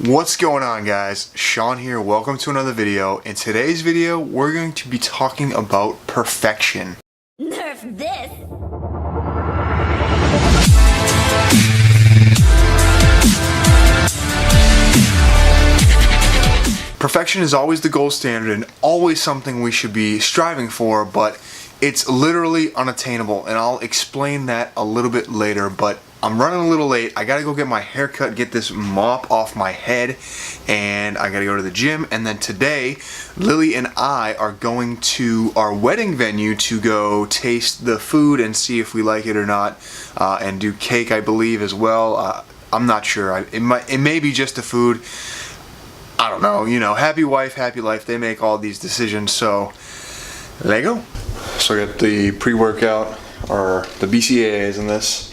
What's going on, guys? Sean here. Welcome to another video. In today's video, we're going to be talking about perfection. Nerf this! Perfection is always the gold standard and always something we should be striving for, but it's literally unattainable, and I'll explain that a little bit later. But I'm running a little late. I gotta go get my hair cut, get this mop off my head, and I gotta go to the gym. And then today, Lily and I are going to our wedding venue to go taste the food and see if we like it or not, and do cake, I believe, as well. I'm not sure. It may be just the food. I don't know. You know, happy wife, happy life. They make all these decisions. So, there you go. So I got the pre-workout, or the BCAAs in this,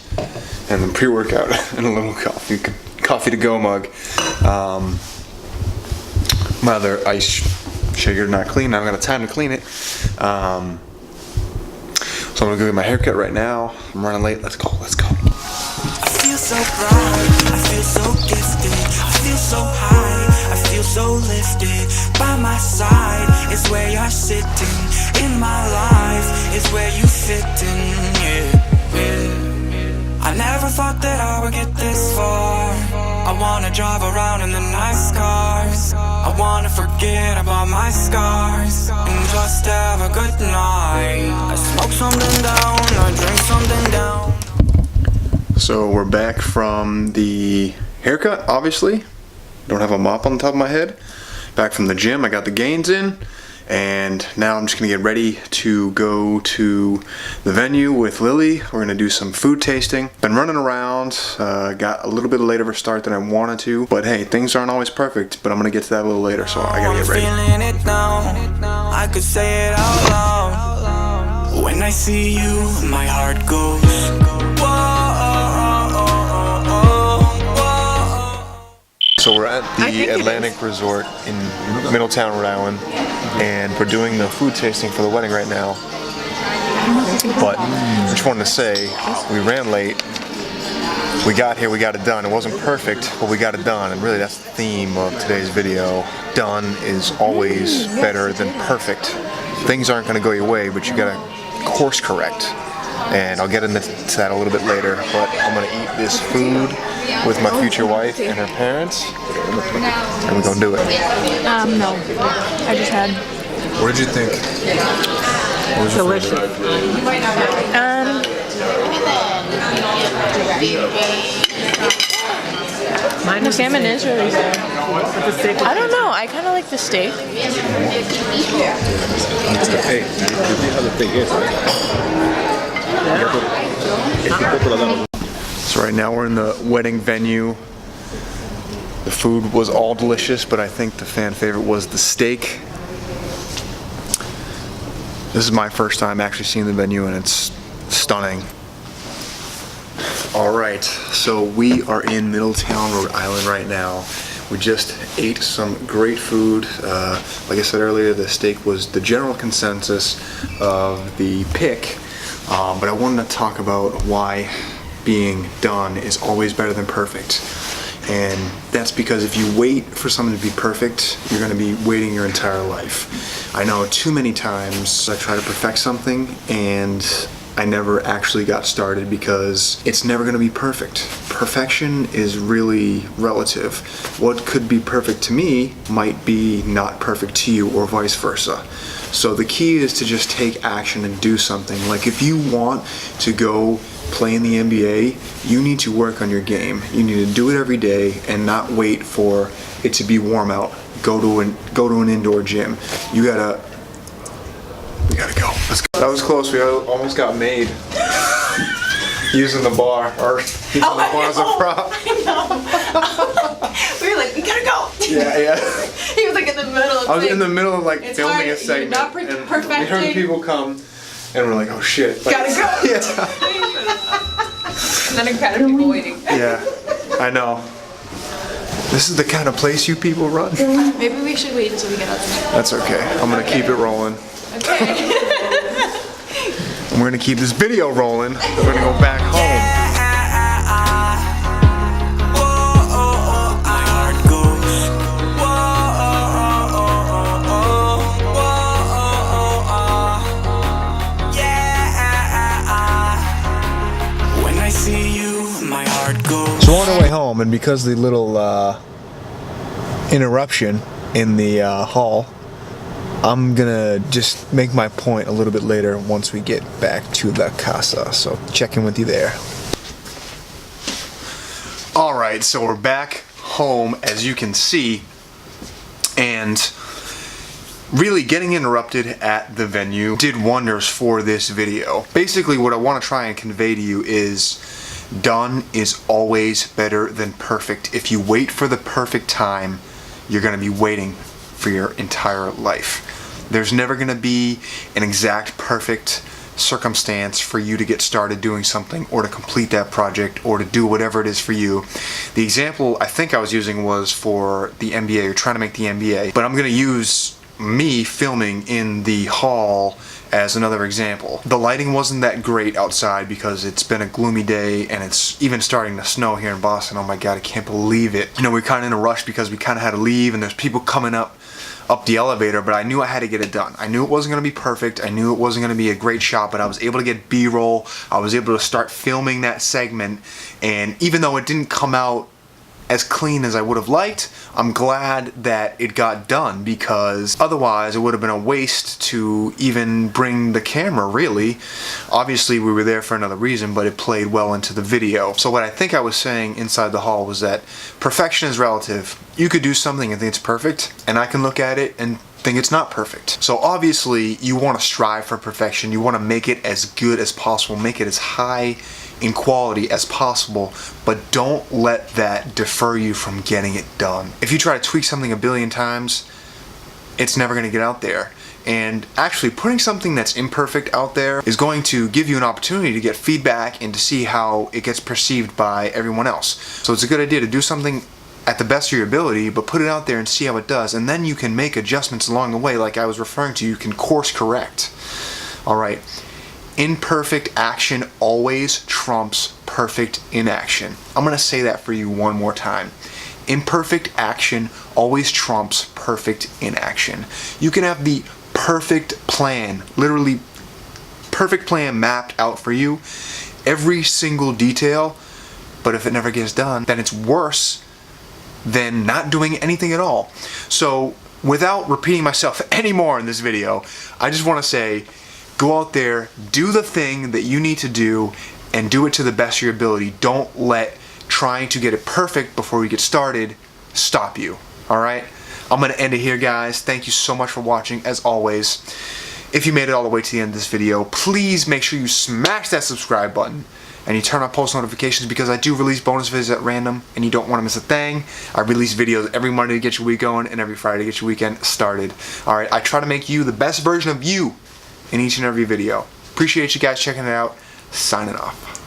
and then pre-workout and a little coffee to go mug. My other ice shaker not clean. I haven't got time to clean it. So I'm gonna go get my haircut right now. I'm running late. Let's go. Let's go. I feel so bright. I feel so gifted. I feel so high. I feel so lifted. By my side is where you're sitting. In my life is where you fit in. I never thought that I would get this far. I wanna drive around in the nice cars. I wanna forget about my scars and just have a good night. I smoke something down, I drink something down. So we're back from the haircut, obviously. Don't have a mop on the top of my head. Back from the gym, I got the gains in. And now I'm just gonna get ready to go to the venue with Lily. We're gonna do some food tasting. Been running around, got a little bit later of a start than I wanted to, but hey, things aren't always perfect, but I'm gonna get to that a little later, so I gotta get ready. Feeling it now, I could say it out loud. When I see you, my heart goes, So we're at the Atlantic Resort in Middletown, Rhode Island, and we're doing the food tasting for the wedding right now. But I just wanted to say, we ran late. We got here, we got it done. It wasn't perfect, but we got it done. And really that's the theme of today's video. Done is always better than perfect. Things aren't gonna go your way, but you gotta course correct. And I'll get into that a little bit later, but I'm gonna eat this food with my future wife and her parents, and we're gonna do it. No. I just had. What did you think? Delicious. The salmon is really good. I don't know. I kind of like the steak. It's the pay. You see how the thing is, right? So right now we're in the wedding venue. The food was all delicious, but I think the fan favorite was the steak. This is my first time actually seeing the venue, and it's stunning. Alright, so we are in Middletown, Rhode Island right now. We just ate some great food. Like I said earlier, the steak was the general consensus of the pick. But I wanted to talk about why being done is always better than perfect. And that's because if you wait for something to be perfect, you're going to be waiting your entire life. I know too many times I try to perfect something and I never actually got started because it's never going to be perfect. Perfection is really relative. What could be perfect to me might be not perfect to you, or vice versa. So the key is to just take action and do something. Like if you want to go play in the NBA, you need to work on your game. You need to do it every day and not wait for it to be warm out. Go to an indoor gym. We gotta go. Let's go. That was close. We almost got made using the bar, or using the bar as a prop. I know. We were like, we gotta go. Yeah. He was like in the middle of I was in the middle of like it's filming hard. a segment, You're not and perfecting. we heard people come, and we're like, oh shit. Like, Gotta go. Yeah. And then a crowd of people waiting. Yeah, I know. This is the kind of place you people run. Maybe we should wait until we get outside. That's okay. I'm gonna keep it rolling. Okay. And we're gonna keep this video rolling. We're gonna go back home. my heart goes. So we're on our way home, and because of the little interruption in the hall, I'm gonna just make my point a little bit later once we get back to the casa. So check in with you there. Alright, so we're back home, as you can see, and really getting interrupted at the venue did wonders for this video. Basically what I want to try and convey to you is done is always better than perfect. If you wait for the perfect time, you're going to be waiting for your entire life. There's never going to be an exact perfect circumstance for you to get started doing something or to complete that project or to do whatever it is for you. The example I think I was using was for the NBA, or trying to make the NBA, but I'm going to use me filming in the hall as another example. The lighting wasn't that great outside because it's been a gloomy day and it's even starting to snow here in Boston. Oh my god, I can't believe it. You know, we're kind of in a rush because we kind of had to leave and there's people coming up the elevator, but I knew I had to get it done. I knew it wasn't going to be perfect. I knew it wasn't going to be a great shot, but I was able to get B-roll. I was able to start filming that segment, and even though it didn't come out as clean as I would have liked, I'm glad that it got done, because otherwise it would have been a waste to even bring the camera, really. Obviously we were there for another reason, but it played well into the video. So what I think I was saying inside the hall was that perfection is relative. You could do something and think it's perfect, and I can look at it and think it's not perfect. So obviously you want to strive for perfection. You want to make it as good as possible, make it as high in quality as possible, but don't let that defer you from getting it done. If you try to tweak something a billion times, it's never going to get out there. And actually putting something that's imperfect out there is going to give you an opportunity to get feedback and to see how it gets perceived by everyone else. So it's a good idea to do something at the best of your ability, but put it out there and see how it does, and then you can make adjustments along the way. Like I was referring to, you can course correct. Alright, imperfect action always trumps perfect inaction. I'm going to say that for you one more time. Imperfect action always trumps perfect inaction. You can have the perfect plan, literally perfect plan mapped out for you, every single detail, but if it never gets done, then it's worse than not doing anything at all. So without repeating myself anymore in this video, I just want to say, go out there, do the thing that you need to do, and do it to the best of your ability. Don't let trying to get it perfect before you get started stop you. Alright? I'm going to end it here, guys. Thank you so much for watching, as always. If you made it all the way to the end of this video, please make sure you smash that subscribe button and you turn on post notifications, because I do release bonus videos at random and you don't want to miss a thing. I release videos every Monday to get your week going and every Friday to get your weekend started. Alright, I try to make you the best version of you in each and every video. Appreciate you guys checking it out. Signing off.